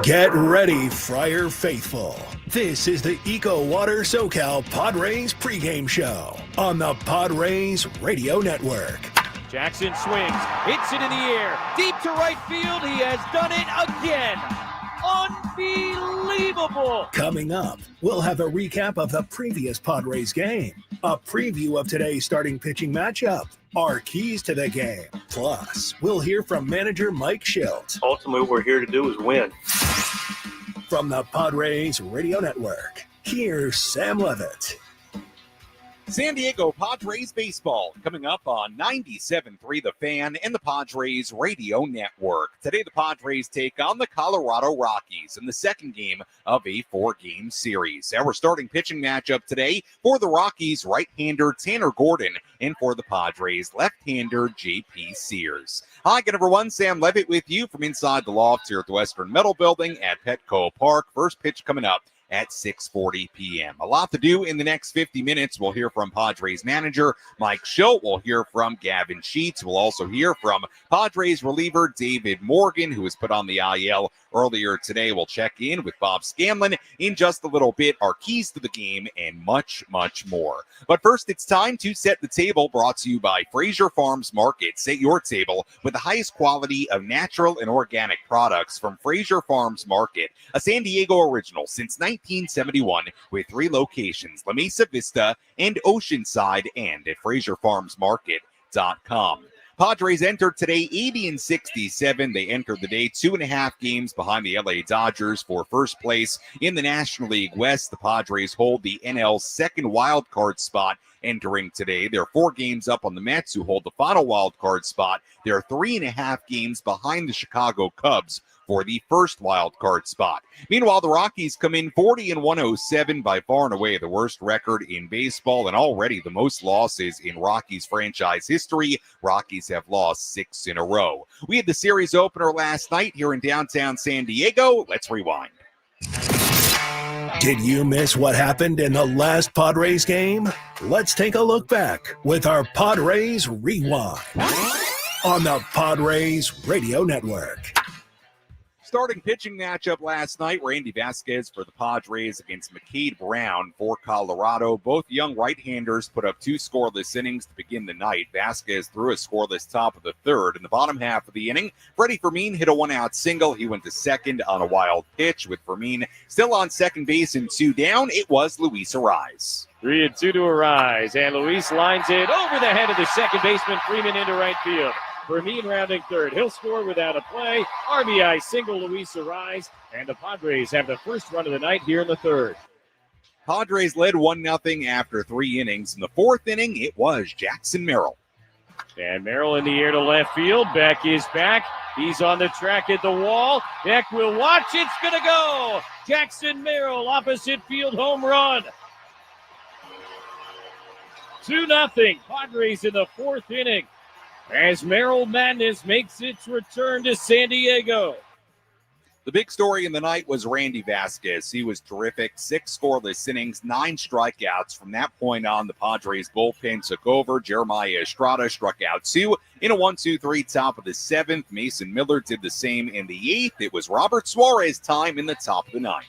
Get ready, Friar Faithful. This is the EcoWater SoCal Padres pregame show on the Padres Radio Network. Jackson swings, hits it in the air, deep to right field. He has done it again. Unbelievable. Coming up, we'll have a recap of the previous Padres game, a preview of today's starting pitching matchup, our keys to the game. Plus, we'll hear from manager Mike Shildt. Ultimately, what we're here to do is win. From the Padres Radio Network, here's Sam Levitt. San Diego Padres baseball coming up on 97.3 The Fan and the Padres Radio Network. Today, the Padres take on the Colorado Rockies in the second game of a 4-game series. Our starting pitching matchup today for the Rockies, right-hander Tanner Gordon, and for the Padres, left-hander J.P. Sears. Hi, good everyone. Sam Levitt with you from inside the loft here at the Western Metal Building at Petco Park. First pitch coming up at 6:40 p.m. A lot to do in the next 50 minutes. We'll hear from Padres manager Mike Shildt. We'll hear from Gavin Sheets. We'll also hear from Padres reliever David Morgan, who was put on the IL earlier today. We'll check in with Bob Scanlan in just a little bit, our keys to the game, and much, much more. But first, it's time to set the table, brought to you by Fraser Farms Market. Set your table with the highest quality of natural and organic products from Fraser Farms Market, a San Diego original since 1971 with 3 locations, La Mesa Vista and Oceanside, and at FraserFarmsMarket.com. Padres entered today 80-67. They entered the day 2.5 games behind the LA Dodgers for first place in the National League West. The Padres hold the NL's second wild card spot entering today. They're 4 games up on the Mets, who hold the final wild card spot. They're 3.5 games behind the Chicago Cubs for the first wild card spot. Meanwhile, the Rockies come in 40-107, by far and away the worst record in baseball and already the most losses in Rockies franchise history. Rockies have lost 6 in a row. We had the series opener last night here in downtown San Diego. Let's rewind. Did you miss what happened in the last Padres game? Let's take a look back with our Padres Rewind on the Padres Radio Network. Starting pitching matchup last night, Randy Vasquez for the Padres against McCade Brown for Colorado. Both young right-handers put up 2 scoreless innings to begin the night. Vasquez threw a scoreless top of the third. In the bottom half of the inning, Freddie Fermin hit a 1-out single. He went to second on a wild pitch, with Fermin still on second base and 2 down. It was Luis Arraez. 3-2 to Arraez, and Luis lines it over the head of the second baseman, Freeman, into right field. Fermin rounding third. He'll score without a play. RBI single, Luis Arraez, and the Padres have the first run of the night here in the third. Padres led 1-0 after 3 innings. In the 4th inning, it was Jackson Merrill. And Merrill in the air to left field. Beck is back. He's on the track at the wall. Beck will watch. It's going to go. Jackson Merrill, opposite field home run. 2-0. Padres in the 4th inning, as Merrill Madness makes its return to San Diego. The big story in the night was Randy Vasquez. He was terrific. 6 scoreless innings, 9 strikeouts. From that point on, the Padres bullpen took over. Jeremiah Estrada struck out 2 in a 1-2-3 top of the 7th. Mason Miller did the same in the 8th. It was Robert Suarez time in the top of the 9th.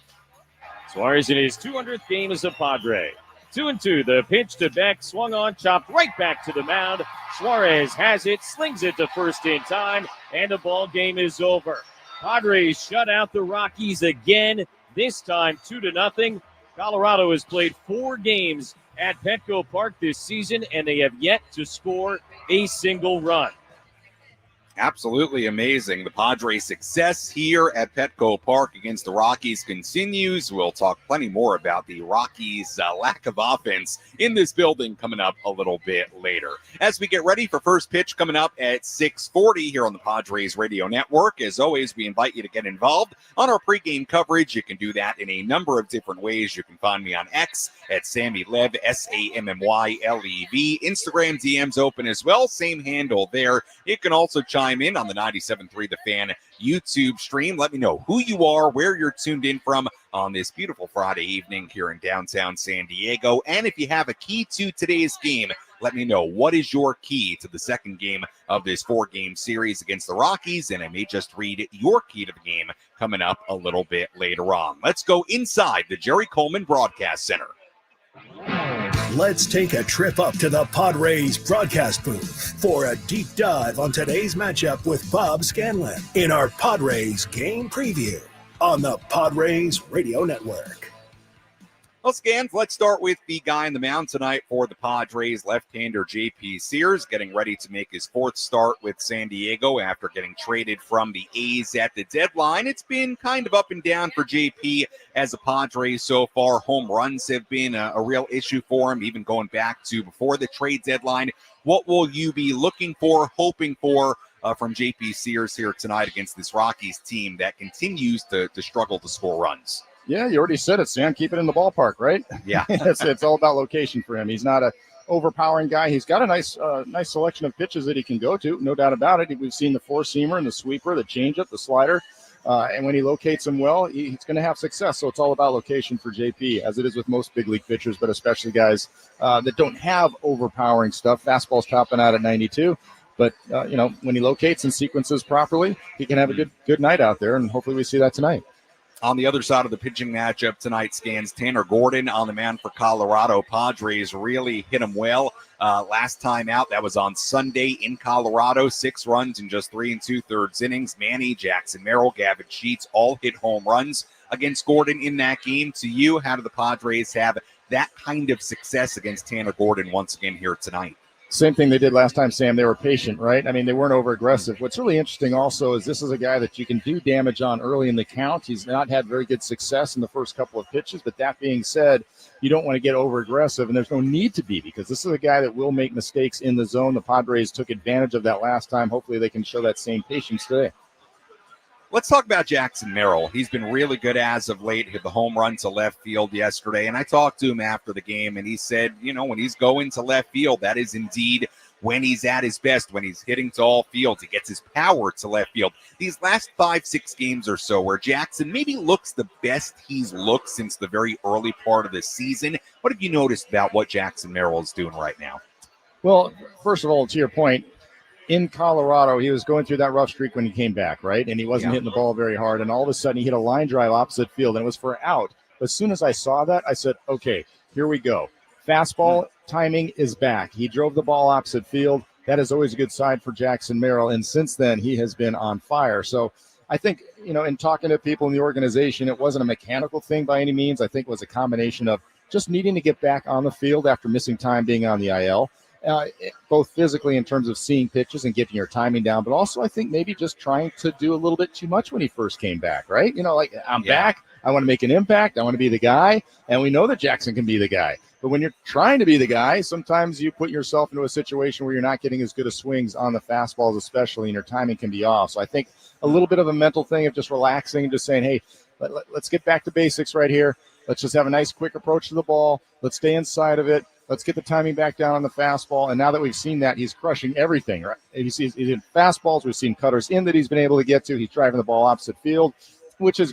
Suarez in his 200th game as a Padre. 2-2. The pitch to Beck, swung on, chopped right back to the mound. Suarez has it, slings it to first in time, and the ball game is over. Padres shut out the Rockies again, this time 2-0. Colorado has played 4 games at Petco Park this season, and they have yet to score a single run. Absolutely amazing. The Padres' success here at Petco Park against the Rockies continues. We'll talk plenty more about the Rockies' lack of offense in this building coming up a little bit later. As we get ready for first pitch coming up at 6:40 here on the Padres Radio Network, as always, we invite you to get involved on our pregame coverage. You can do that in a number of different ways. You can find me on X at SammyLev, SammyLev. Instagram DMs open as well. Same handle there. You can also chime in on the 97.3 The Fan YouTube stream. Let me know who you are, where you're tuned in from on this beautiful Friday evening here in downtown San Diego. And if you have a key to today's game, let me know, what is your key to the second game of this 4-game series against the Rockies? And I may just read your key to the game coming up a little bit later on. Let's go inside the Jerry Coleman Broadcast Center. Let's take a trip up to the Padres broadcast booth for a deep dive on today's matchup with Bob Scanlan in our Padres game preview on the Padres Radio Network. Well, Scans, let's start with the guy on the mound tonight for the Padres, left-hander JP Sears, getting ready to make his 4th start with San Diego after getting traded from the A's at the deadline. It's been kind of up and down for JP as a Padre so far. Home runs have been a real issue for him, even going back to before the trade deadline. What will you be looking for, hoping for from JP Sears here tonight against this Rockies team that continues to struggle to score runs? Yeah, you already said it, Sam. Keep it in the ballpark, right? Yeah. It's all about location for him. He's not a overpowering guy. He's got a nice selection of pitches that he can go to, no doubt about it. We've seen the 4-seamer and the sweeper, the changeup, the slider. And when he locates them well, he's going to have success. So it's all about location for JP, as it is with most big league pitchers, but especially guys that don't have overpowering stuff. Fastball's chopping out at 92. But, when he locates and sequences properly, he can have a good night out there, and hopefully we see that tonight. On the other side of the pitching matchup tonight, Scans, Tanner Gordon on the mound for Colorado. Padres really hit him well last time out. That was on Sunday in Colorado. 6 runs in just 3 2/3 innings. Manny, Jackson Merrill, Gavin Sheets all hit home runs against Gordon in that game. To you, how do the Padres have that kind of success against Tanner Gordon once again here tonight? Same thing they did last time, Sam. They were patient, right? I mean, they weren't over-aggressive. What's really interesting also is this is a guy that you can do damage on early in the count. He's not had very good success in the first couple of pitches, but that being said, you don't want to get over-aggressive, and there's no need to be, because this is a guy that will make mistakes in the zone. The Padres took advantage of that last time. Hopefully they can show that same patience today. Let's talk about Jackson Merrill. He's been really good as of late. Hit the home run to left field yesterday. And I talked to him after the game, and he said, when he's going to left field, that is indeed when he's at his best, when he's hitting to all fields. He gets his power to left field. These last 5-6 games or so where Jackson maybe looks the best he's looked since the very early part of the season. What have you noticed about what Jackson Merrill is doing right now? Well, first of all, to your point, in Colorado, he was going through that rough streak when he came back, right? And he wasn't hitting the ball very hard. And all of a sudden, he hit a line drive opposite field, and it was for out. As soon as I saw that, I said, okay, here we go. Fastball timing is back. He drove the ball opposite field. That is always a good sign for Jackson Merrill. And since then, he has been on fire. So I think, in talking to people in the organization, it wasn't a mechanical thing by any means. I think it was a combination of just needing to get back on the field after missing time being on the IL. Both physically in terms of seeing pitches and getting your timing down, but also I think maybe just trying to do a little bit too much when he first came back, right? I'm back. I want to make an impact. I want to be the guy. And we know that Jackson can be the guy. But when you're trying to be the guy, sometimes you put yourself into a situation where you're not getting as good of swings on the fastballs, especially, and your timing can be off. So I think a little bit of a mental thing of just relaxing and just saying, hey, let's get back to basics right here. Let's just have a nice quick approach to the ball. Let's stay inside of it. Let's get the timing back down on the fastball. And now that we've seen that, he's crushing everything, right? He's in fastballs. We've seen cutters in that he's been able to get to. He's driving the ball opposite field, which is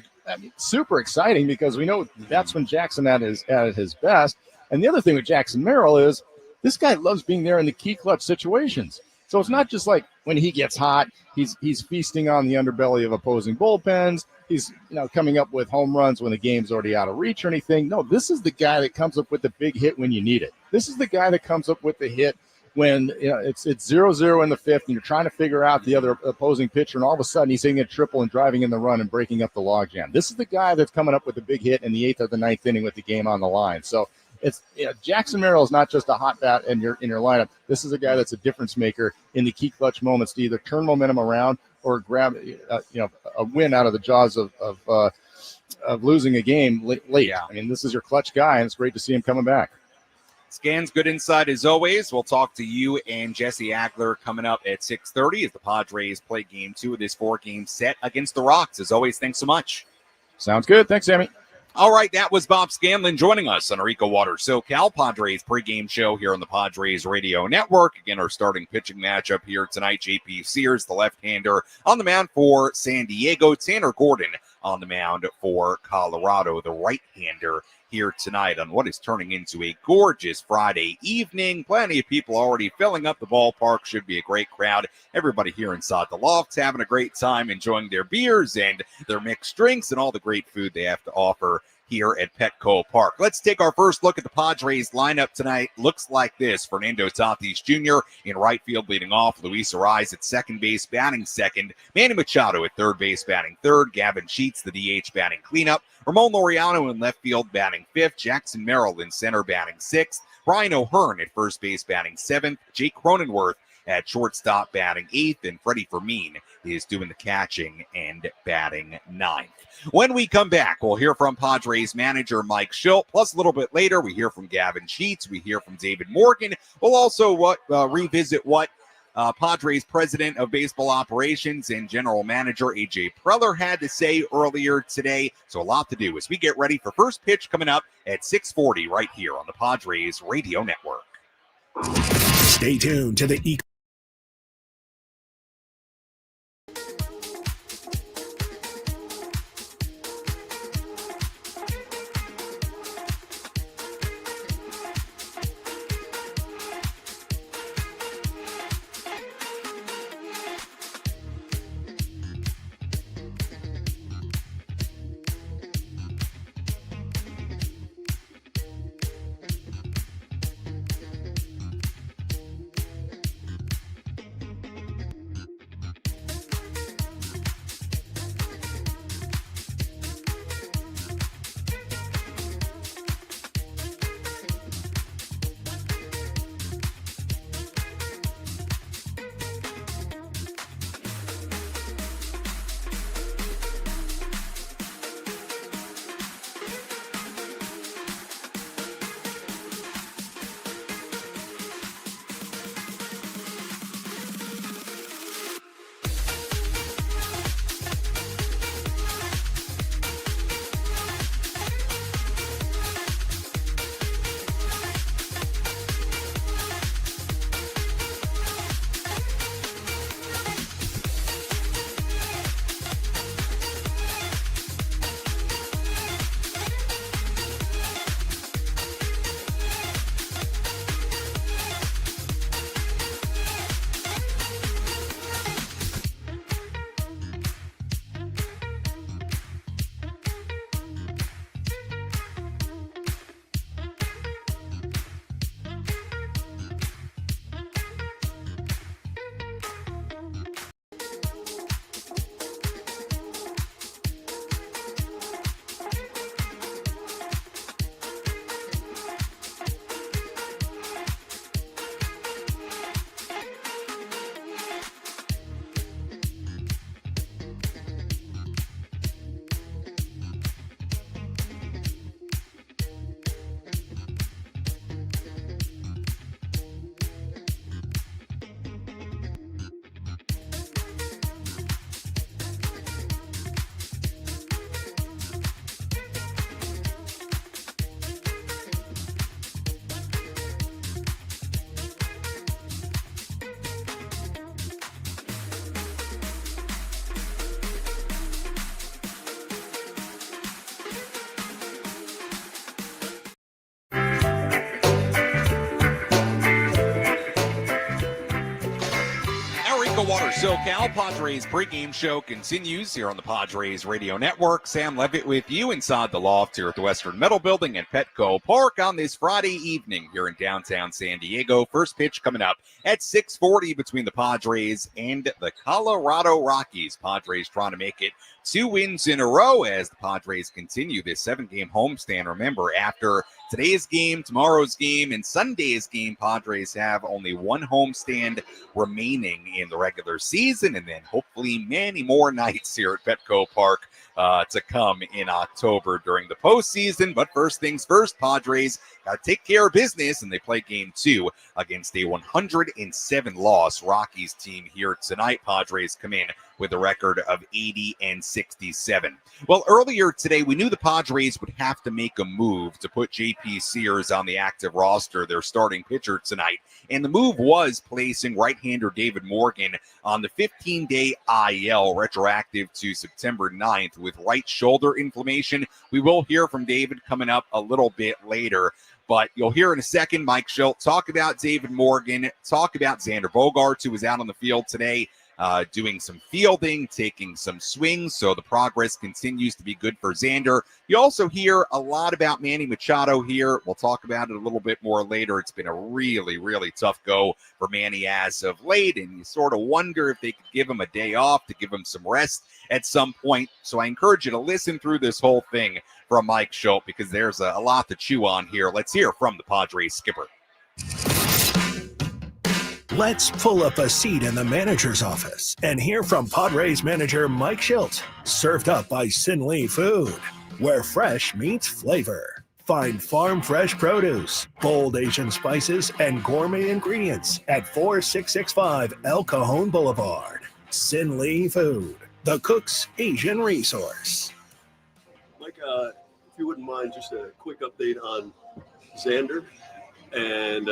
super exciting because we know that's when Jackson is at his best. And the other thing with Jackson Merrill is this guy loves being there in the key clutch situations. So it's not just like when he gets hot, he's feasting on the underbelly of opposing bullpens. He's coming up with home runs when the game's already out of reach or anything. No, this is the guy that comes up with the big hit when you need it. This is the guy that comes up with the hit when it's 0-0 in the fifth and you're trying to figure out the other opposing pitcher, and all of a sudden he's hitting a triple and driving in the run and breaking up the logjam. This is the guy that's coming up with the big hit in the 8th or the 9th inning with the game on the line. So it's Jackson Merrill is not just a hot bat in your lineup. This is a guy that's a difference maker in the key clutch moments to either turn momentum around or grab a win out of the jaws of losing a game late. Yeah. I mean, this is your clutch guy, and it's great to see him coming back. Scans, good insight as always. We'll talk to you and Jesse Agler coming up at 6:30 as the Padres play game 2 of this 4-game set against the Rocks. As always, thanks so much. Sounds good. Thanks, Sammy. All right, that was Bob Scanlan joining us on our EcoWater SoCal Padres pregame show here on the Padres Radio Network. Again, our starting pitching matchup here tonight, JP Sears, the left-hander, on the mound for San Diego. Tanner Gordon on the mound for Colorado, the right-hander here tonight on what is turning into a gorgeous Friday evening. Plenty of people already filling up the ballpark. Should be a great crowd. Everybody here inside the loft having a great time, enjoying their beers and their mixed drinks and all the great food they have to offer here at Petco Park. Let's take our first look at the Padres lineup tonight. Looks like this. Fernando Tatis Jr. in right field leading off. Luis Ariz at second base batting second. Manny Machado at third base batting third. Gavin Sheets, the DH, batting cleanup. Ramon Laureano in left field batting fifth. Jackson Merrill in center batting sixth. Brian O'Hearn at first base batting seventh. Jake Cronenworth at shortstop batting eighth. And Freddie Fermin is doing the catching and batting ninth. When we come back, we'll hear from Padres manager Mike Shildt. Plus, a little bit later, we hear from Gavin Sheets. We hear from David Morgan. We'll also revisit what Padres president of baseball operations and general manager A.J. Preller had to say earlier today. So a lot to do as we get ready for first pitch coming up at 6:40 right here on the Padres Radio Network. Stay tuned to the EcoWater SoCal Padres pregame show continues here on the Padres Radio Network. Sam Levitt with you inside the loft here at the Western Metal Building at Petco Park on this Friday evening here in downtown San Diego. First pitch coming up at 6:40 between the Padres and the Colorado Rockies. Padres trying to make it 2 wins in a row as the Padres continue this 7-game homestand. Remember, after today's game, tomorrow's game, and Sunday's game, Padres have only 1 homestand remaining in the regular season, and then hopefully many more nights here at Petco Park to come in October during the postseason. But first things first, Padres got to take care of business, and they play game 2 against a 107-loss Rockies team here tonight. Padres come in with a record of 80-67. Well, earlier today, we knew the Padres would have to make a move to put J.P. Sears on the active roster, their starting pitcher tonight. And the move was placing right-hander David Morgan on the 15-day IL, retroactive to September 9th, with right shoulder inflammation. We will hear from David coming up a little bit later. But you'll hear in a second Mike Shildt talk about David Morgan, talk about Xander Bogaerts, who was out on the field today, doing some fielding, taking some swings. So the progress continues to be good for Xander. You also hear a lot about Manny Machado here. We'll talk about it a little bit more later. It's been a really, really tough go for Manny as of late, and you sort of wonder if they could give him a day off to give him some rest at some point. So I encourage you to listen through this whole thing from Mike Shildt, because there's a lot to chew on here. Let's hear from the Padres skipper. Let's pull up a seat in the manager's office and hear from Padres manager Mike Shildt. Served up by Sin Lee Food, where fresh meets flavor. Find farm fresh produce, bold Asian spices, and gourmet ingredients at 4665 El Cajon Boulevard. Sin Lee Food, the cook's Asian resource. Mike, if you wouldn't mind, just a quick update on Xander and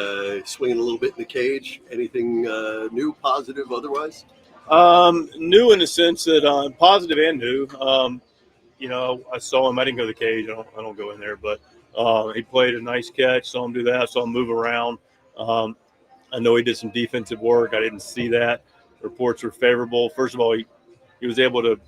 swinging a little bit in the cage. Anything new, positive, otherwise? New in the sense that positive and new. I saw him. I didn't go to the cage. I don't go in there, but he played a nice catch. Saw him do that. Saw him move around. I know he did some defensive work. I didn't see that. Reports were favorable. First of all, he was able to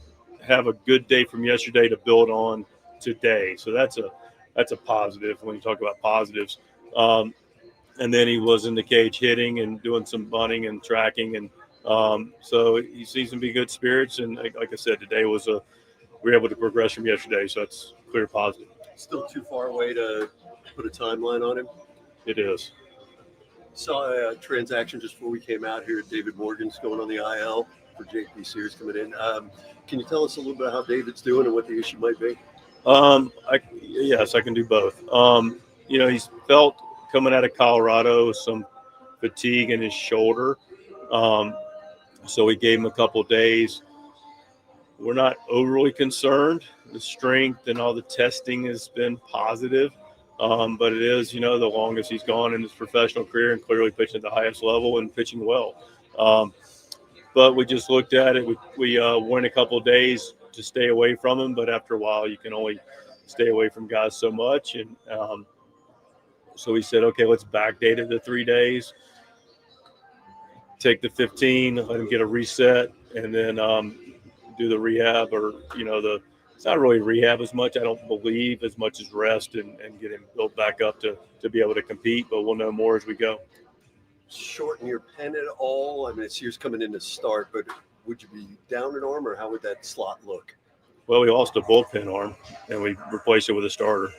have a good day from yesterday to build on today. So that's a positive when you talk about positives. And then he was in the cage hitting and doing some bunting and tracking. And so he seems to be good spirits. And like I said, today we were able to progress from yesterday. So that's clear positive. Still too far away to put a timeline on him? It is. Saw a transaction just before we came out here. David Morgan's going on the IL for J.P. Sears coming in. Can you tell us a little bit about how David's doing and what the issue might be? Yes, I can do both. He's felt coming out of Colorado some fatigue in his shoulder. So we gave him a couple days. We're not overly concerned. The strength and all the testing has been positive. But it is, the longest he's gone in his professional career, and clearly pitching at the highest level and pitching well. But we just looked at it. We went a couple of days to stay away from him, but after a while you can only stay away from guys so much. And so we said, okay, let's backdate it to 3 days, take the 15, let him get a reset, and then do the rehab, or, it's not really rehab as much, I don't believe, as much as rest and get him built back up to be able to compete, but we'll know more as we go. Shorten your pen at all? I mean, it's Sears coming in to start, but would you be down an arm, or how would that slot look? Well, we lost a bullpen arm, and we replaced it with a starter.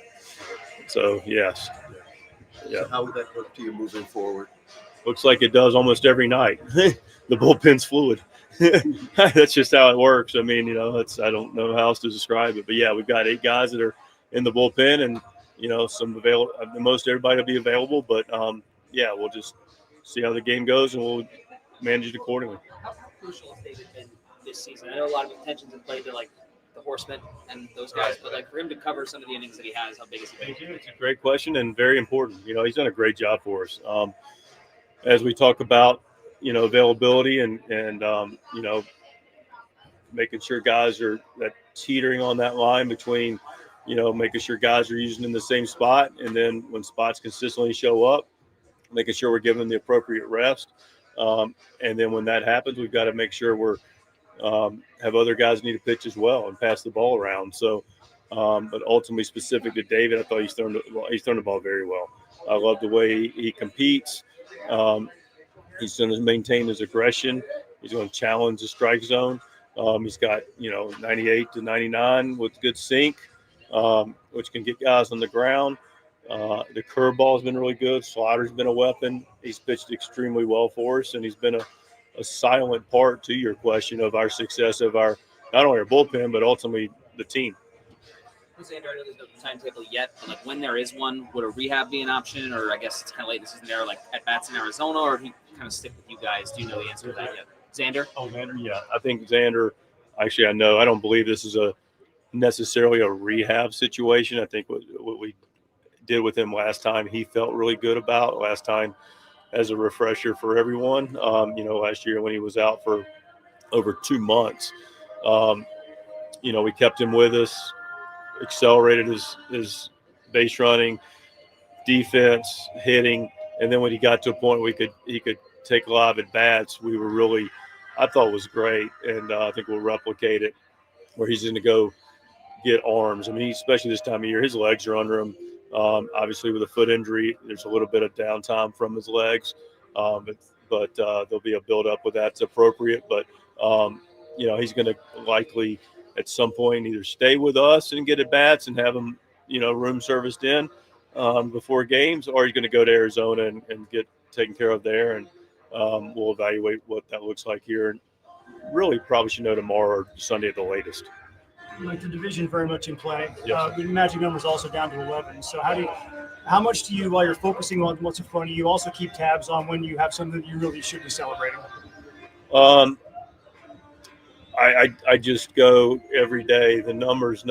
So, yes. Yeah. So how would that look to you moving forward? Looks like it does almost every night. The bullpen's fluid. That's just how it works. I mean, I don't know how else to describe it. But, yeah, we've got 8 guys that are in the bullpen, and, some available. Most everybody will be available. But, we'll just see how the game goes, and we'll manage it accordingly. How crucial has David been this season? I know a lot of attention's been played to, the Horsemen and those guys, but, for him to cover some of the innings that he has, how big is he been? It's a great question and very important. He's done a great job for us. As we talk about, availability and making sure guys are teetering on that line between, making sure guys are using in the same spot, and then when spots consistently show up, making sure we're giving them the appropriate rest. And then when that happens, we've got to make sure we're have other guys need to pitch as well and pass the ball around. So, but ultimately specific to David, I thought he's thrown the ball very well. I love the way he competes. He's going to maintain his aggression. He's going to challenge the strike zone. He's got, 98 to 99 with good sink, which can get guys on the ground. The curveball has been really good. Slider's been a weapon. He's pitched extremely well for us, and he's been a silent part to your question of our success of our not only our bullpen, but ultimately the team. Xander, I know there's no timetable yet, but when there is one, would a rehab be an option? Or I guess it's kind of late in the season there, at bats in Arizona, or he kind of stick with you guys? Do you know the answer to that yet? Xander? Oh, Xander, yeah. I think Xander, actually, I don't believe this is necessarily a rehab situation. I think what we did with him last time, he felt really good about last time. As a refresher for everyone, last year when he was out for over 2 months, we kept him with us, accelerated his base running, defense, hitting, and then when he got to a point where he could take a lot of at bats, I thought was great, and I think we'll replicate it where he's going to go get arms. I mean, especially this time of year, his legs are under him. Obviously, with a foot injury, there's a little bit of downtime from his legs, but there'll be a build-up with that's appropriate. But he's going to likely at some point either stay with us and get at bats and have him, room serviced in before games, or he's going to go to Arizona and get taken care of there, and we'll evaluate what that looks like here. And really, probably should know tomorrow or Sunday at the latest. Like the division very much in play. Yes. The magic number is also down to 11. So how much do you, while you're focusing on what's in front of you, also keep tabs on when you have something that you really should be celebrating? I just go every day. The numbers,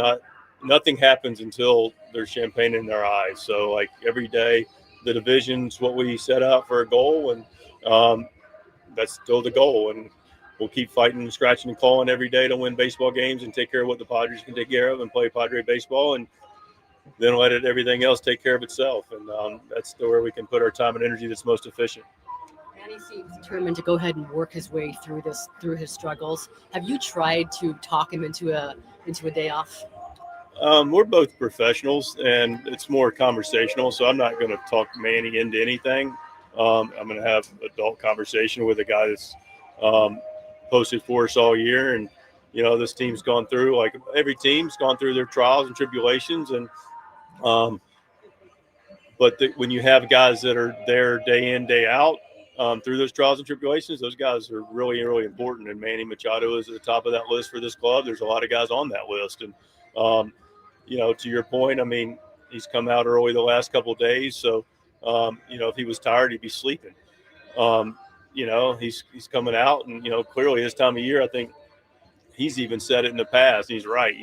nothing happens until there's champagne in their eyes. So like every day, the division's what we set out for a goal, and that's still the goal. And we'll keep fighting and scratching and clawing every day to win baseball games and take care of what the Padres can take care of and play Padre baseball, and then let everything else take care of itself. And that's where we can put our time and energy that's most efficient. Manny seems determined to go ahead and work his way through his struggles. Have you tried to talk him into a day off? We're both professionals, and it's more conversational, so I'm not going to talk Manny into anything. I'm going to have adult conversation with a guy that's posted for us all year, and this team's gone through, like every team's gone through their trials and tribulations, and when you have guys that are there day in, day out through those trials and tribulations, those guys are really, really important. And Manny Machado is at the top of that list for this club. There's a lot of guys on that list, and to your point, I mean, he's come out early the last couple of days, so if he was tired, he'd be sleeping. He's coming out, and clearly his time of year, I think he's even said it in the past. He's right.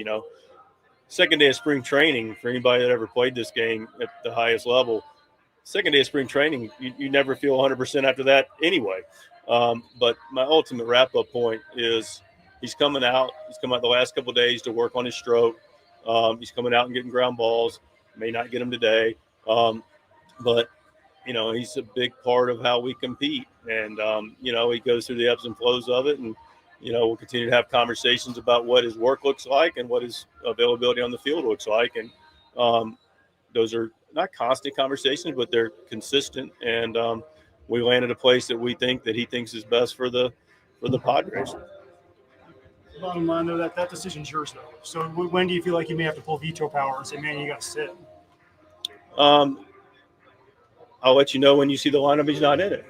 Second day of spring training, for anybody that ever played this game at the highest level, second day of spring training, you never feel 100% after that anyway. But my ultimate wrap-up point is he's coming out. He's come out the last couple of days to work on his stroke. He's coming out and getting ground balls. May not get them today, but he's a big part of how we compete. And, he goes through the ebbs and flows of it. And, we'll continue to have conversations about what his work looks like and what his availability on the field looks like. And those are not constant conversations, but they're consistent. And we land at a place that he thinks is best for the Padres. Bottom line, though, that decision's yours, though. So when do you feel like you may have to pull veto power and say, man, you got to sit? I'll let you know when you see the lineup. He's not in it.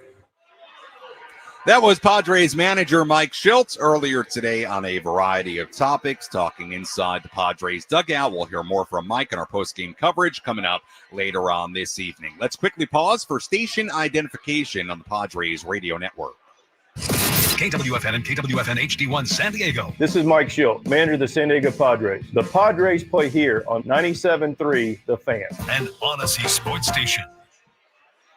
That was Padres manager Mike Shildt earlier today on a variety of topics, talking inside the Padres dugout. We'll hear more from Mike in our post-game coverage coming up later on this evening. Let's quickly pause for station identification on the Padres radio network. KWFN and KWFN HD1 San Diego. This is Mike Shildt, manager of the San Diego Padres. The Padres play here on 97.3 The Fan. And Odyssey Sports Station.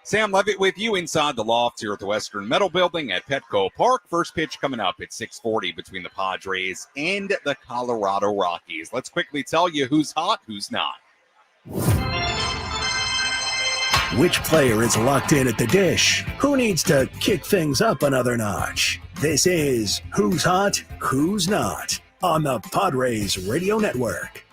Sam Levitt with you inside the loft here at the Western Metal Building at Petco Park. First pitch coming up at 6:40 between the Padres and the Colorado Rockies. Let's quickly tell you who's hot, who's not. Which player is locked in at the dish? Who needs to kick things up another notch? This is Who's Hot, Who's Not on the Padres Radio Network.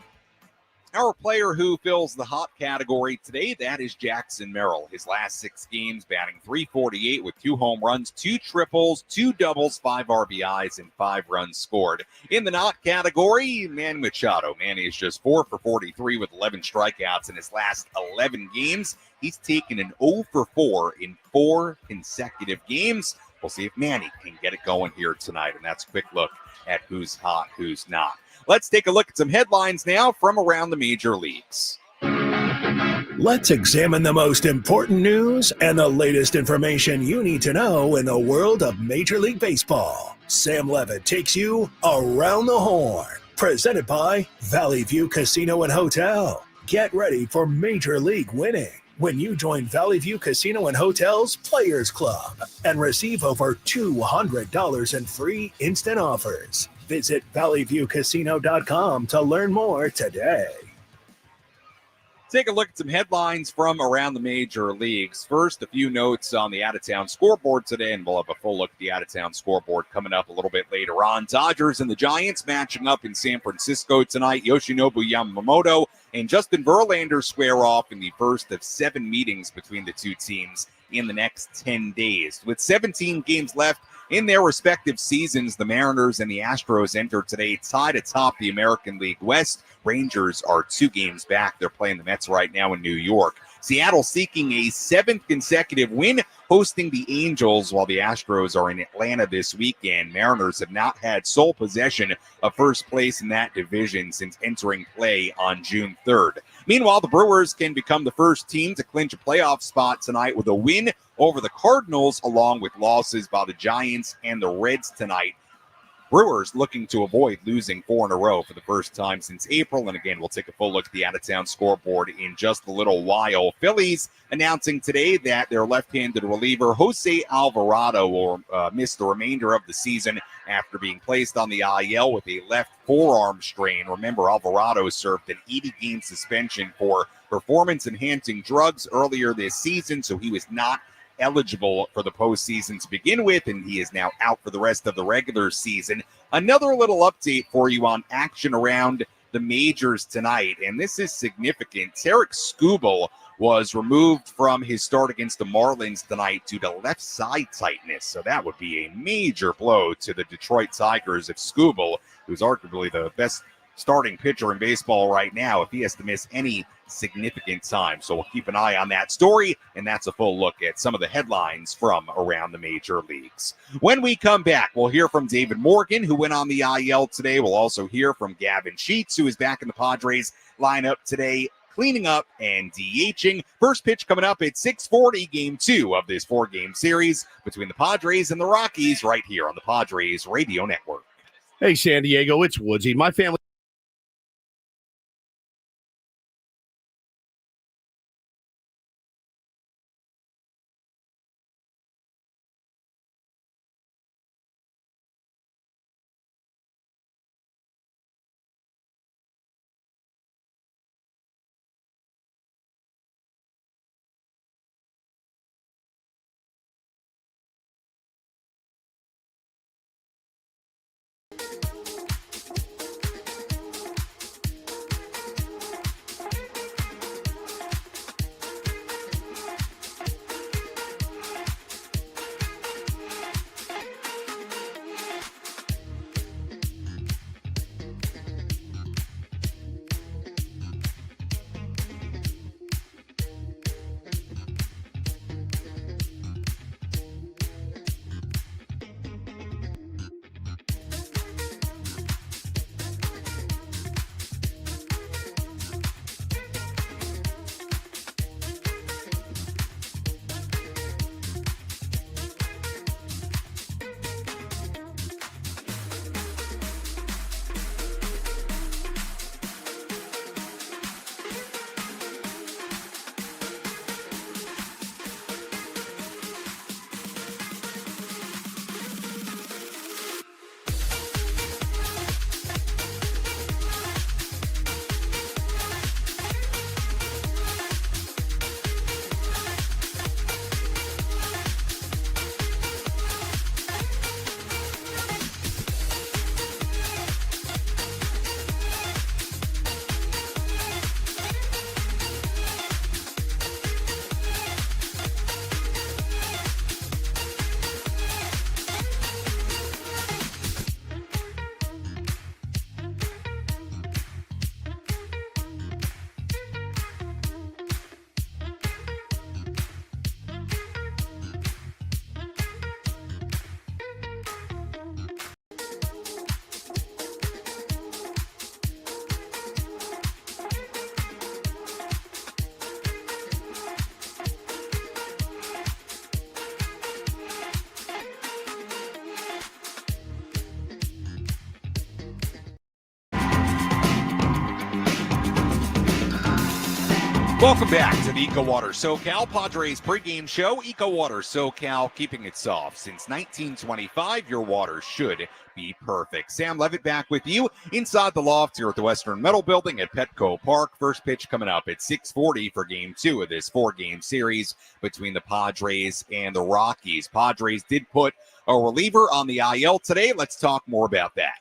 Our player who fills the hot category today, that is Jackson Merrill. His last 6 games batting .348 with 2 home runs, 2 triples, 2 doubles, 5 RBIs, and 5 runs scored. In the not category, Manny Machado. Manny is just 4 for 43 with 11 strikeouts in his last 11 games. He's taken an 0 for 4 in 4 consecutive games. We'll see if Manny can get it going here tonight. And that's a quick look at who's hot, who's not. Let's take a look at some headlines now from around the major leagues. Let's examine the most important news and the latest information you need to know in the world of Major League Baseball. Sam Levitt takes you around the horn. Presented by Valley View Casino and Hotel. Get ready for Major League winning when you join Valley View Casino and Hotel's Players Club and receive over $200 in free instant offers. Visit valleyviewcasino.com to learn more today. Take a look at some headlines from around the major leagues. First, a few notes on the out-of-town scoreboard today, and we'll have a full look at the out-of-town scoreboard coming up a little bit later on. Dodgers and the Giants matching up in San Francisco tonight. Yoshinobu Yamamoto and Justin Verlander square off in the first of 7 meetings between the two teams in the next 10 days. With 17 games left in their respective seasons, the Mariners and the Astros enter today tied atop the American League West. Rangers are 2 games back. They're playing the Mets right now in New York. Seattle seeking a 7th consecutive win, hosting the Angels, while the Astros are in Atlanta this weekend. Mariners have not had sole possession of first place in that division since entering play on June 3rd. Meanwhile, the Brewers can become the first team to clinch a playoff spot tonight with a win over the Cardinals, along with losses by the Giants and the Reds tonight. Brewers looking to avoid losing 4 in a row for the first time since April. And again, we'll take a full look at the out-of-town scoreboard in just a little while. Phillies announcing today that their left-handed reliever, Jose Alvarado, will miss the remainder of the season after being placed on the IL with a left forearm strain. Remember, Alvarado served an 80-game suspension for performance-enhancing drugs earlier this season, so he was not eligible for the postseason to begin with, and he is now out for the rest of the regular season. Another little update for you on action around the majors tonight, and this is significant. Tarek Skubal was removed from his start against the Marlins tonight due to left side tightness, so that would be a major blow to the Detroit Tigers if Skubal, who's arguably the best starting pitcher in baseball right now, if he has to miss any significant time. So we'll keep an eye on that story, and that's a full look at some of the headlines from around the major leagues. When we come back, we'll hear from David Morgan, who went on the IL today. We'll also hear from Gavin Sheets, who is back in the Padres lineup today, cleaning up and DHing. First pitch coming up at 6:40, game 2 of this 4-game series between the Padres and the Rockies, right here on the Padres Radio Network. Hey, San Diego, it's Woodsy. My family Welcome back to the EcoWater SoCal Padres pregame show. EcoWater SoCal, keeping it soft since 1925. Your water should be perfect. Sam Levitt back with you inside the loft here at the Western Metal Building at Petco Park. First pitch coming up at 6:40 for Game 2 of this 4-game series between the Padres and the Rockies. Padres did put a reliever on the IL today. Let's talk more about that.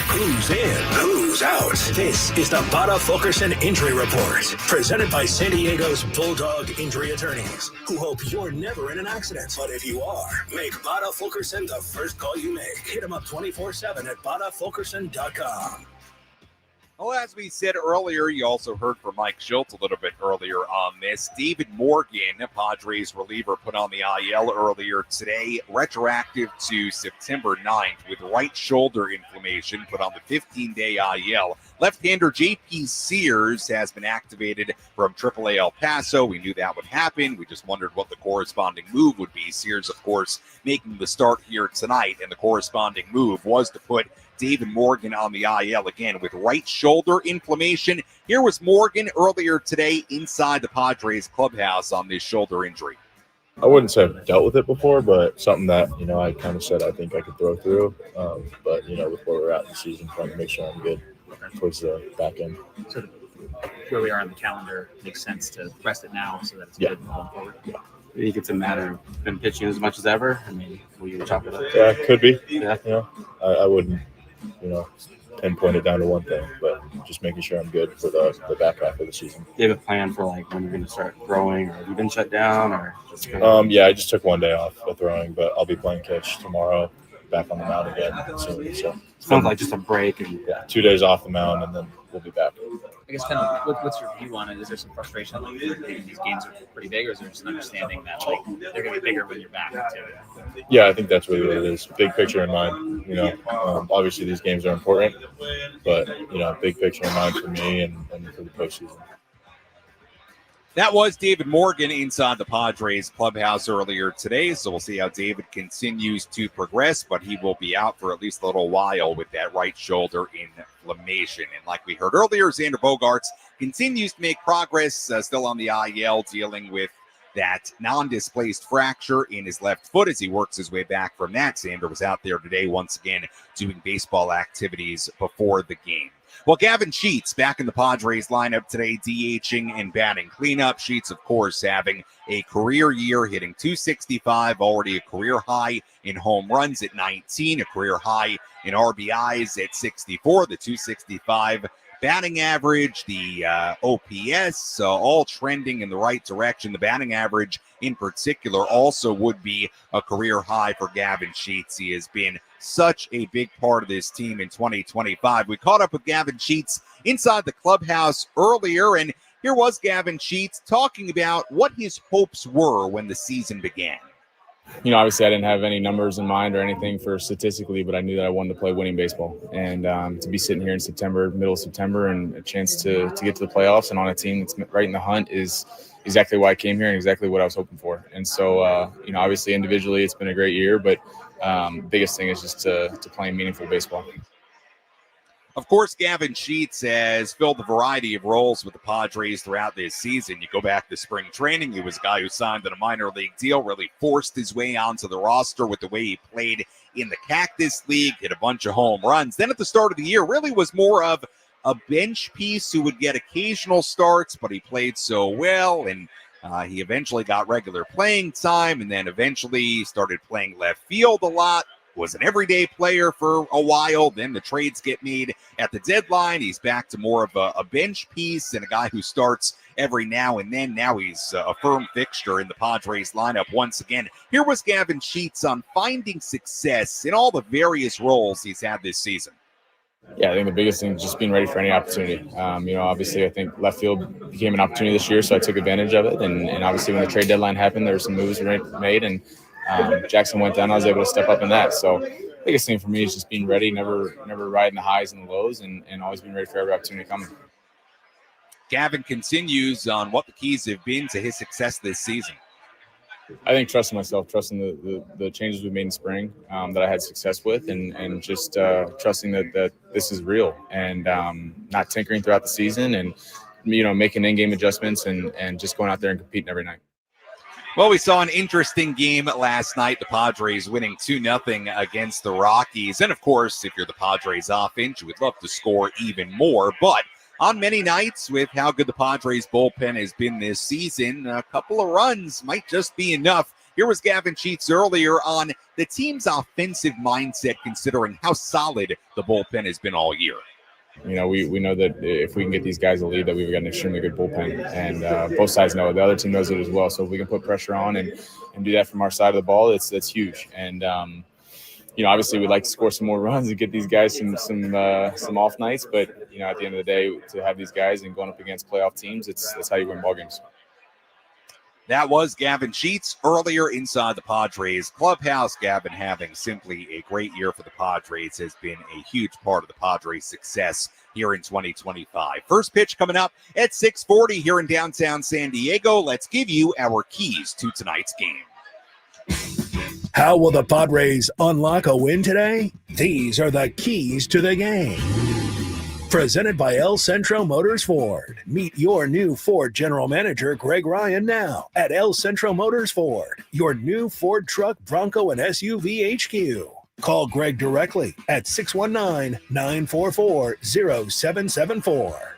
Who's in? Who's out? This is the Bada Fulkerson Injury Report, presented by San Diego's Bulldog Injury Attorneys, who hope you're never in an accident. But if you are, make Bada Fulkerson the first call you make. Hit them up 24/7 at badafulkerson.com. Well, as we said earlier, you also heard from Mike Shildt a little bit earlier on this. David Morgan, a Padres reliever, put on the IL earlier today, retroactive to September 9th with right shoulder inflammation, put on the 15-day IL. Left-hander J.P. Sears has been activated from AAA El Paso. We knew that would happen. We just wondered what the corresponding move would be. Sears, of course, making the start here tonight, and the corresponding move was to put David Morgan on the IL again with right shoulder inflammation. Here was Morgan earlier today inside the Padres clubhouse on this shoulder injury. I wouldn't say I've dealt with it before, but something that, I kind of said I think I could throw through. But, with where we're at in the season, trying to make sure I'm good towards the back end. So where we are on the calendar makes sense to rest it now so that it's good going forward. Yeah. Do you think it's a matter of been pitching as much as ever? I mean, will you talk about it? Yeah, could be. Yeah. I wouldn't, pinpoint it down to one thing, but just making sure I'm good for the back half of the season. Do you have a plan for when you're going to start throwing, or have you been shut down, or just Yeah, I just took one day off of throwing, but I'll be playing catch tomorrow, back on the mound again soon. So sounds like just a break, and 2 days off the mound, and then we'll be back. I guess kind of what's your view on it? Is there some frustration these games are pretty big, or is there just an understanding that they're going to be bigger when you're back too? Yeah, I think that's really what it is. Big picture in mind. Obviously these games are important, but big picture in mind for me and for the postseason. That was David Morgan inside the Padres clubhouse earlier today, so we'll see how David continues to progress, but he will be out for at least a little while with that right shoulder inflammation. And like we heard earlier, Xander Bogaerts continues to make progress, still on the IL, dealing with that non-displaced fracture in his left foot as he works his way back from that. Xander was out there today once again doing baseball activities before the game. Well, Gavin Sheets back in the Padres lineup today, DHing and batting cleanup. Sheets, of course, having a career year, hitting .265, already a career high in home runs at 19, a career high in RBIs at 64, the .265 batting average, the OPS, all trending in the right direction. The batting average in particular also would be a career high for Gavin Sheets. He has been such a big part of this team in 2025. We caught up with Gavin Sheets inside the clubhouse earlier, and here was Gavin Sheets talking about what his hopes were when the season began. Obviously I didn't have any numbers in mind or anything for statistically, but I knew that I wanted to play winning baseball. And to be sitting here in September, middle of September, and a chance to get to the playoffs and on a team that's right in the hunt is exactly why I came here and exactly what I was hoping for. And so, obviously individually it's been a great year, but biggest thing is just to play meaningful baseball. Of course, Gavin Sheets has filled a variety of roles with the Padres throughout this season. You go back to spring training, he was a guy who signed on a minor league deal, really forced his way onto the roster with the way he played in the Cactus League, hit a bunch of home runs. Then at the start of the year, really was more of a bench piece who would get occasional starts, but he played so well, and he eventually got regular playing time, and then eventually started playing left field a lot. Was an everyday player for a while. Then the trades get made at the deadline. He's back to more of a bench piece and a guy who starts every now and then. Now he's a firm fixture in the Padres lineup once again. Here was Gavin Sheets on finding success in all the various roles he's had this season. Yeah, I think the biggest thing is just being ready for any opportunity. Obviously I think left field became an opportunity this year, so I took advantage of it. And obviously when the trade deadline happened, there were some moves made, and Jackson went down. I was able to step up in that. So biggest thing for me is just being ready, never riding the highs and the lows, and always being ready for every opportunity coming. Gavin continues on what the keys have been to his success this season. I think trusting myself, trusting the changes we made in spring that I had success with, and just trusting that this is real, and not tinkering throughout the season, and making in-game adjustments and just going out there and competing every night. Well, we saw an interesting game last night. The Padres winning 2-0 against the Rockies. And, of course, if you're the Padres offense, you would love to score even more. But on many nights, with how good the Padres bullpen has been this season, a couple of runs might just be enough. Here was Gavin Sheets earlier on the team's offensive mindset, considering how solid the bullpen has been all year. We know that if we can get these guys a lead, that we've got an extremely good bullpen, and both sides know it. The other team knows it as well. So if we can put pressure on and do that from our side of the ball, that's huge. And obviously we'd like to score some more runs and get these guys some off nights. But at the end of the day, to have these guys and going up against playoff teams, that's how you win ball games. That was Gavin Sheets earlier inside the Padres clubhouse. Gavin, having simply a great year for the Padres, has been a huge part of the Padres' success here in 2025. First pitch coming up at 6:40 here in downtown San Diego. Let's give you our keys to tonight's game. How will the Padres unlock a win today? These are the keys to the game. Presented by El Centro Motors Ford. Meet your new Ford General Manager, Greg Ryan, now at El Centro Motors Ford, your new Ford truck, Bronco, and SUV HQ. Call Greg directly at 619-944-0774.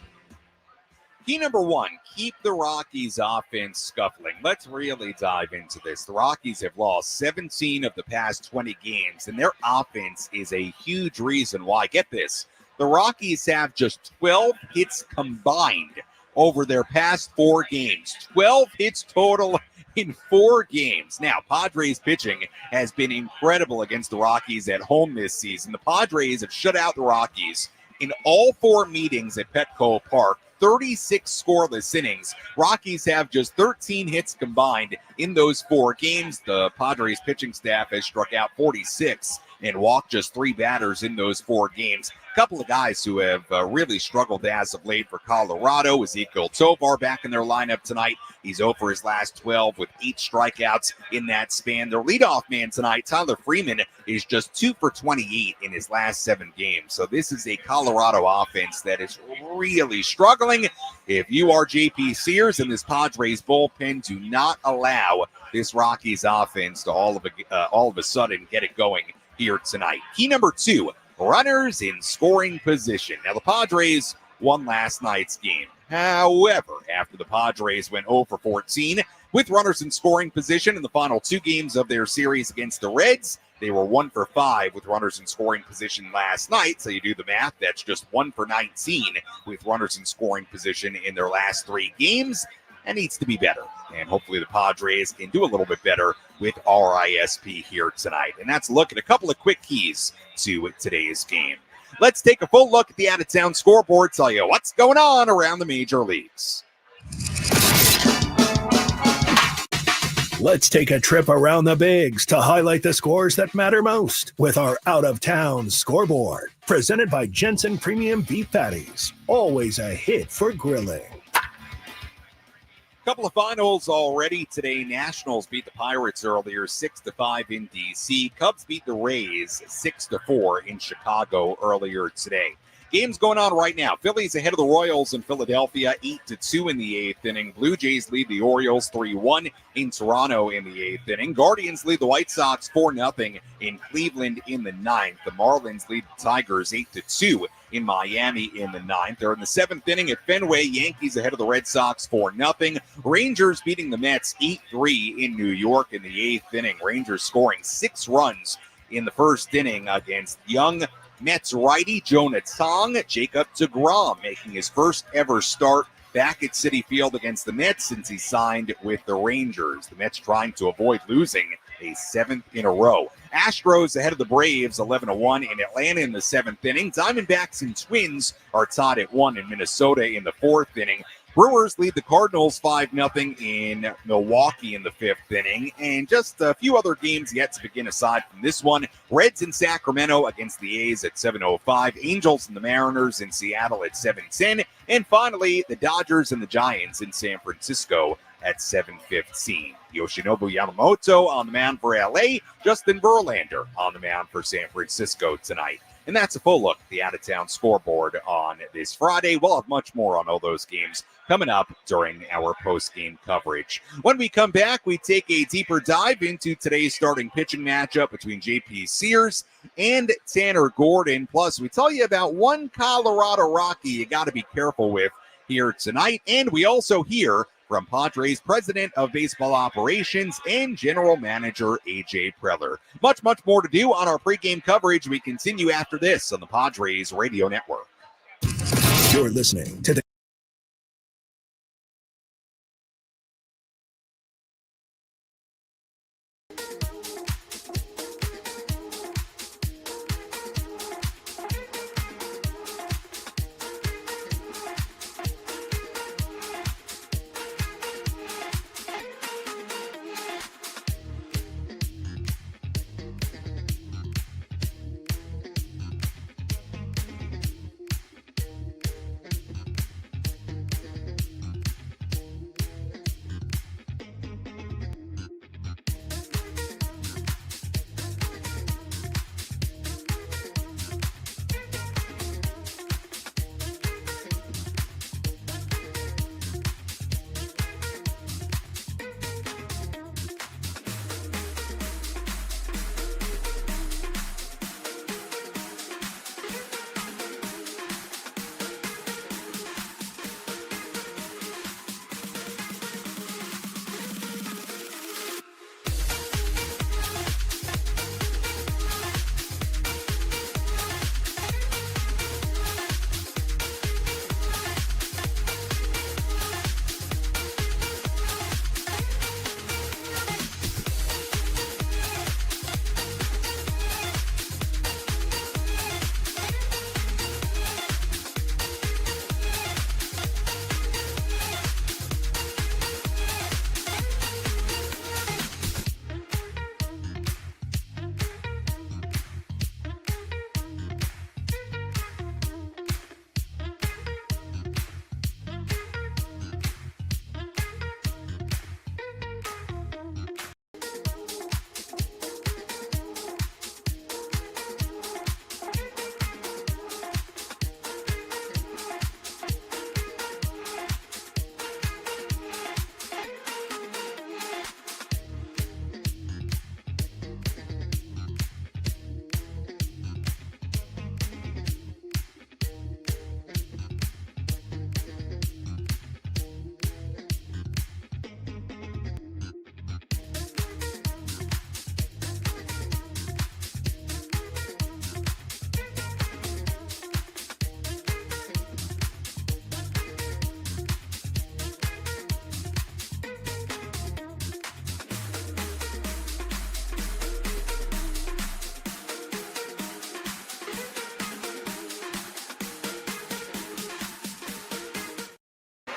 Key number one, keep the Rockies offense scuffling. Let's really dive into this. The Rockies have lost 17 of the past 20 games, and their offense is a huge reason why. Get this. The Rockies have just 12 hits combined over their past 4 games. 12 hits total in 4 games. Now, Padres pitching has been incredible against the Rockies at home this season. The Padres have shut out the Rockies in all 4 meetings at Petco Park. 36 scoreless innings. Rockies have just 13 hits combined in those 4 games. The Padres pitching staff has struck out 46 and walked just 3 batters in those 4 games. A couple of guys who have really struggled as of late for Colorado. Ezekiel Tovar back in their lineup tonight. He's 0 for his last 12 with 8 strikeouts in that span. Their leadoff man tonight, Tyler Freeman, is just 2 for 28 in his last 7 games. So this is a Colorado offense that is really struggling. If you are JP Sears and this Padres bullpen, do not allow this Rockies offense to all of a sudden get it going here tonight. Key number 2, runners in scoring position. Now, the Padres won last night's game. However, after the Padres went 0 for 14 with runners in scoring position in the final 2 games of their series against the Reds, they were 1 for 5 with runners in scoring position last night. So you do the math, that's just 1 for 19 with runners in scoring position in their last 3 games. That needs to be better. And hopefully the Padres can do a little bit better with RISP here tonight. And that's a look at a couple of quick keys to today's game. Let's take a full look at the out-of-town scoreboard, tell you what's going on around the major leagues. Let's take a trip around the bigs to highlight the scores that matter most with our out-of-town scoreboard. Presented by Jensen Premium Beef Patties. Always a hit for grilling. Couple of finals already today. Nationals beat the Pirates earlier 6-5 in DC. Cubs beat the Rays 6-4 in Chicago earlier today. Games going on right now. Phillies ahead of the Royals in Philadelphia 8-2 in the 8th inning. Blue Jays lead the Orioles 3-1 in Toronto in the 8th inning. Guardians lead the White Sox 4-0 in Cleveland in the 9th. The Marlins lead the Tigers 8-2 in Miami in the 9th. They're in the 7th inning at Fenway. Yankees ahead of the Red Sox 4-0. Rangers beating the Mets 8-3 in New York in the 8th inning. Rangers scoring 6 runs in the first inning against young Mets righty Jonah Tong. Jacob deGrom making his first ever start back at Citi Field against the Mets since he signed with the Rangers. The Mets trying to avoid losing a 7th in a row. Astros ahead of the Braves 11-1 in Atlanta in the 7th inning. Diamondbacks and Twins are tied at 1 in Minnesota in the 4th inning. Brewers lead the Cardinals 5-0 in Milwaukee in the 5th inning. And just a few other games yet to begin aside from this one. Reds in Sacramento against the A's at 7:05. Angels and the Mariners in Seattle at 7:10. And finally, the Dodgers and the Giants in San Francisco at 7:15. Yoshinobu Yamamoto on the mound for LA. Justin Verlander on the mound for San Francisco tonight. And that's a full look at the out-of-town scoreboard on this Friday. We'll have much more on all those games coming up during our post-game coverage. When we come back, we take a deeper dive into today's starting pitching matchup between J.P. Sears and Tanner Gordon. Plus, we tell you about one Colorado Rocky you got to be careful with here tonight. And we also hear from Padres President of Baseball Operations and General Manager A.J. Preller. Much, much more to do on our pregame coverage. We continue after this on the Padres Radio Network. You're listening to the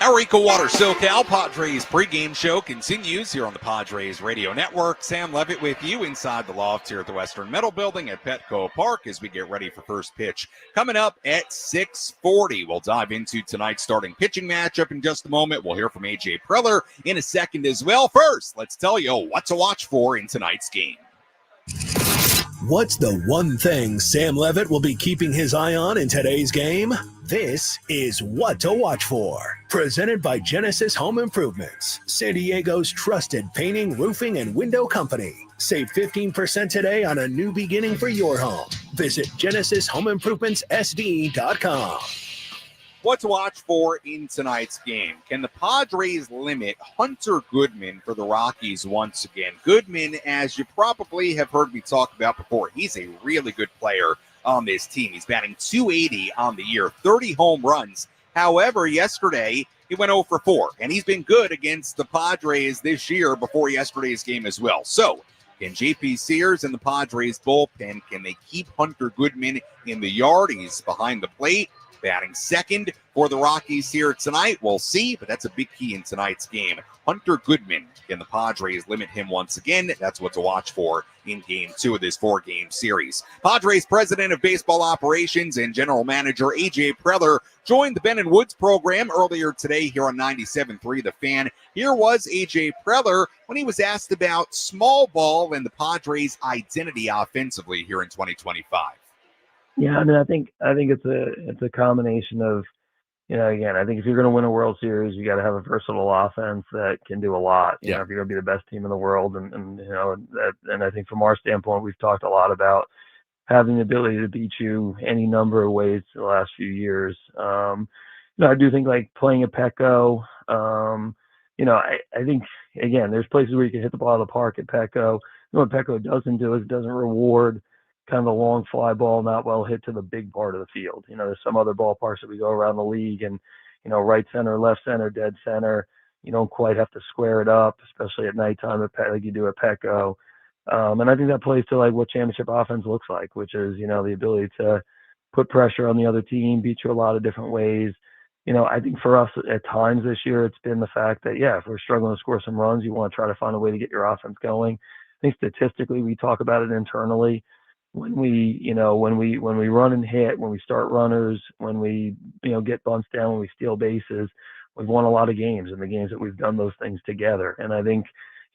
Our EcoWater SoCal Padres pregame show continues here on the Padres Radio Network. Sam Levitt with you inside the loft here at the Western Metal Building at Petco Park as we get ready for first pitch. Coming up at 6:40, we'll dive into tonight's starting pitching matchup in just a moment. We'll hear from A.J. Preller in a second as well. First, let's tell you what to watch for in tonight's game. What's the one thing Sam Levitt will be keeping his eye on in today's game? This is What to Watch For, presented by Genesis Home Improvements, San Diego's trusted painting, roofing, and window company. Save 15% today on a new beginning for your home. Visit GenesisHomeImprovementsSD.com. What to watch for in tonight's game. Can the Padres limit Hunter Goodman for the Rockies once again? Goodman, as you probably have heard me talk about before, he's a really good player on this team. He's batting .280 on the year, 30 home runs. However, yesterday he went 0 for 4, and he's been good against the Padres this year before yesterday's game as well. So can J.P. Sears and the Padres bullpen, can they keep Hunter Goodman in the yard? He's behind the plate, batting second for the Rockies here tonight. We'll see, but that's a big key in tonight's game. Hunter Goodman, can the Padres limit him once again? That's what to watch for in Game 2 of this 4-game series. Padres President of Baseball Operations and General Manager A.J. Preller joined the Ben & Woods program earlier today here on 97.3 The Fan. Here was A.J. Preller when he was asked about small ball and the Padres' identity offensively here in 2025. Yeah, I mean, I think it's a combination of, again, I think if you're going to win a World Series, you got to have a versatile offense that can do a lot. If you're going to be the best team in the world, and I think from our standpoint, we've talked a lot about having the ability to beat you any number of ways the last few years. I do think like playing a Petco. I think again, there's places where you can hit the ball out of the park at Petco. What Petco doesn't do is it doesn't reward kind of a long fly ball, not well hit to the big part of the field. There's some other ballparks that we go around the league and, right center, left center, dead center, you don't quite have to square it up, especially at nighttime like you do at Petco. And I think that plays to like what championship offense looks like, which is, the ability to put pressure on the other team, beat you a lot of different ways. I think for us at times this year, it's been the fact that, if we're struggling to score some runs, you want to try to find a way to get your offense going. I think statistically, we talk about it internally. When we run and hit, when we start runners, when we, get bunts down, when we steal bases, we've won a lot of games in the games that we've done those things together. And I think,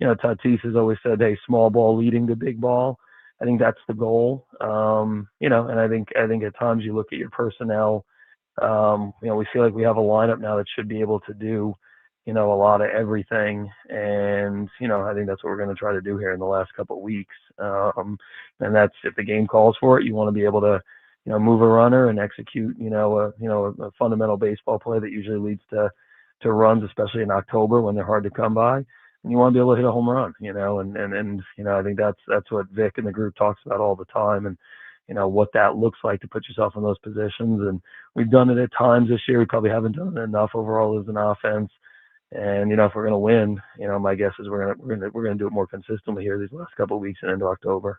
Tatis has always said, hey, small ball leading to big ball. I think that's the goal. And I think at times you look at your personnel, we feel like we have a lineup now that should be able to do, a lot of everything. And, I think that's what we're going to try to do here in the last couple of weeks. And that's, if the game calls for it, you want to be able to, move a runner and execute, a fundamental baseball play that usually leads to runs, especially in October when they're hard to come by. And you want to be able to hit a home run, and I think that's what Vic and the group talks about all the time. And, what that looks like to put yourself in those positions. And we've done it at times this year. We probably haven't done it enough overall as an offense. And, if we're going to win, my guess is we're going to do it more consistently here these last couple of weeks and into October.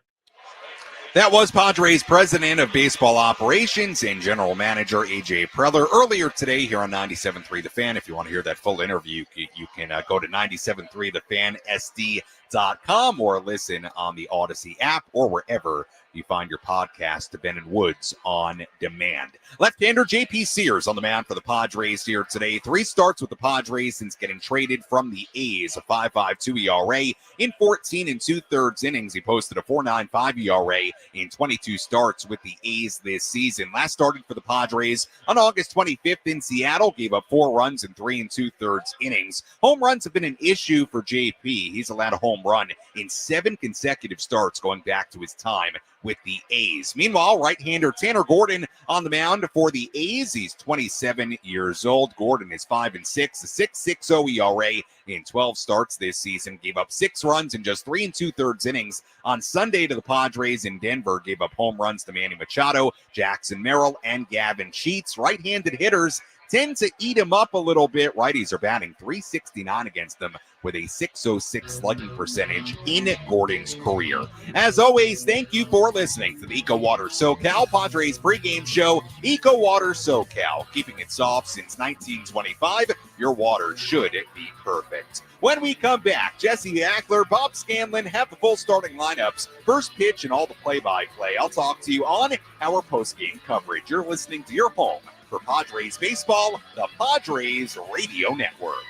That was Padres President of Baseball Operations and General Manager A.J. Preller earlier today here on 97.3 The Fan. If you want to hear that full interview, you can go to 97.3thefansd.com or listen on the Odyssey app or wherever you find your podcast to Ben and Woods on demand. Left-hander J.P. Sears on the mound for the Padres here today. 3 starts with the Padres since getting traded from the A's. A 5.52 ERA in 14 2/3 innings. He posted a 4.95 ERA in 22 starts with the A's this season. Last started for the Padres on August 25th in Seattle. Gave up 4 runs in 3 2/3 innings. Home runs have been an issue for JP. He's allowed a home run in 7 consecutive starts going back to his time with the A's. Meanwhile, right-hander Tanner Gordon on the mound for the A's. He's 27 years old. Gordon is 5-6, a 6.60 ERA in 12 starts this season. Gave up 6 runs in just 3 2/3 innings on Sunday to the Padres in Denver. Gave up home runs to Manny Machado, Jackson Merrill, and Gavin Sheets. Right-handed hitters tend to eat him up a little bit. Righties are batting .369 against them with a .606 slugging percentage in Gordon's career. As always, thank you for listening to the EcoWater SoCal Padres pregame show. EcoWater SoCal, keeping it soft since 1925. Your water should be perfect. When we come back, Jesse Ackler, Bob Scanlan have the full starting lineups, first pitch, and all the play-by-play. I'll talk to you on our postgame coverage. You're listening to your home for Padres baseball, the Padres Radio Network.